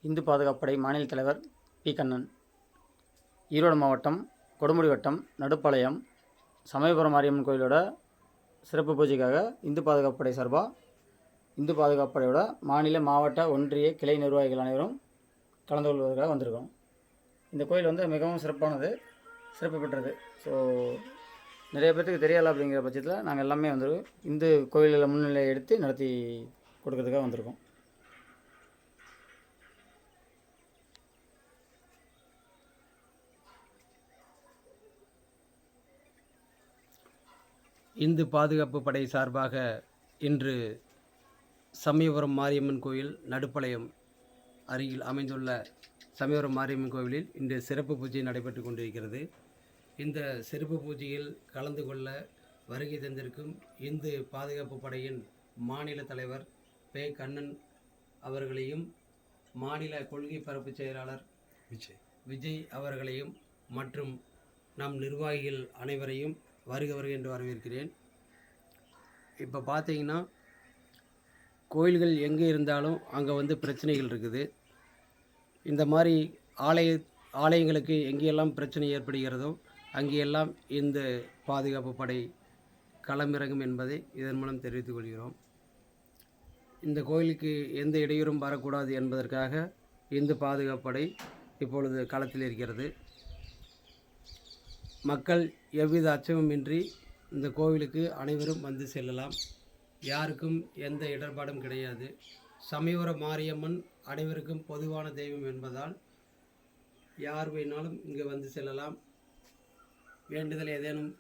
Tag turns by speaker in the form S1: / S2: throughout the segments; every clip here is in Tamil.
S1: இந்து பாதுகாப்படை மாநில தலைவர் பி. கண்ணன். ஈரோடு மாவட்டம் கொடுமுடி வட்டம் நடுப்பாளையம் சமயபுரம் மாரியம்மன் கோயிலோட சிறப்பு பூஜைக்காக இந்து பாதுகாப்படை சார்பாக இந்து பாதுகாப்படையோட மாநில மாவட்ட ஒன்றிய கிளை நிர்வாகிகள் அனைவரும் கலந்து கொள்வதற்காக வந்திருக்கோம். இந்த கோயில் வந்து மிகவும் சிறப்பானது, சிறப்பு பெற்றது. ஸோ நிறைய பேர்த்துக்கு தெரியலை அப்படிங்கிற பட்சத்தில் நாங்கள் எல்லாமே வந்து இந்து கோயிலில் முன்னிலை எடுத்து நடத்தி கொடுக்கறதுக்காக வந்திருக்கோம்.
S2: இந்து பாதுகாப்பு படை சார்பாக இன்று சமயபுரம் மாரியம்மன் கோயில் நடுப்பாளையம் அருகில் அமைந்துள்ள சமயபுரம் மாரியம்மன் கோவிலில் இன்று சிறப்பு பூஜை நடைபெற்று கொண்டிருக்கிறது. இந்த சிறப்பு பூஜையில் கலந்து கொள்ள வருகை தந்திருக்கும் இந்து பாதுகாப்பு படையின் மாநில தலைவர் பே. கண்ணன் அவர்களையும் மாநில கொள்கை பரப்பு செயலாளர் விஜய் அவர்களையும் மற்றும் நம் நிர்வாகிகள் அனைவரையும் வருக என்று வரவேற்கிறேன். இப்போ பார்த்தீங்கன்னா கோயில்கள் எங்கே இருந்தாலும் அங்கே வந்து பிரச்சனைகள் இருக்குது. இந்த மாதிரி ஆலயங்களுக்கு எங்கேயெல்லாம் பிரச்சனை ஏற்படுகிறதோ அங்கேயெல்லாம் இந்த பாதுகாப்பு படை களமிறங்கும் என்பதை இதன் மூலம் தெரிவித்துக் கொள்கிறோம். இந்த கோயிலுக்கு எந்த இடையூறும் வரக்கூடாது என்பதற்காக இந்து பாதுகாப்பு படை இப்பொழுது களத்தில் இருக்கிறது. மக்கள் எவ்வித அச்சமுமின்றி இந்த கோவிலுக்கு அனைவரும் வந்து செல்லலாம். யாருக்கும் எந்த இடர்பாடும் கிடையாது. சமயபுரம் மாரியம்மன் அனைவருக்கும் பொதுவான தெய்வம் என்பதால் யார் வேணாலும் இங்கே வந்து செல்லலாம். வேண்டுதல் ஏதேனும்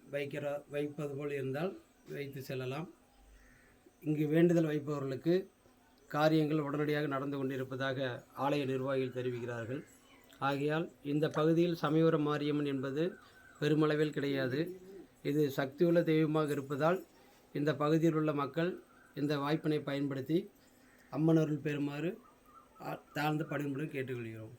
S2: வைப்பது போல் இருந்தால் வைத்து செல்லலாம். இங்கு வேண்டுதல் வைப்பவர்களுக்கு காரியங்கள் உடனடியாக நடந்து கொண்டிருப்பதாக ஆலய நிர்வாகிகள் தெரிவிக்கிறார்கள். ஆகையால் இந்த பகுதியில் சமயபுரம் மாரியம்மன் என்பது பெருமளவில் கிடையாது. இது சக்தியுள்ள தெய்வமாக இருப்பதால் இந்த பகுதியில் உள்ள மக்கள் இந்த வாய்ப்பினை பயன்படுத்தி அம்மன் அருள் பெறுமாறு தாழ்ந்து பணிவுடன் கேட்டுக்கொள்கிறோம்.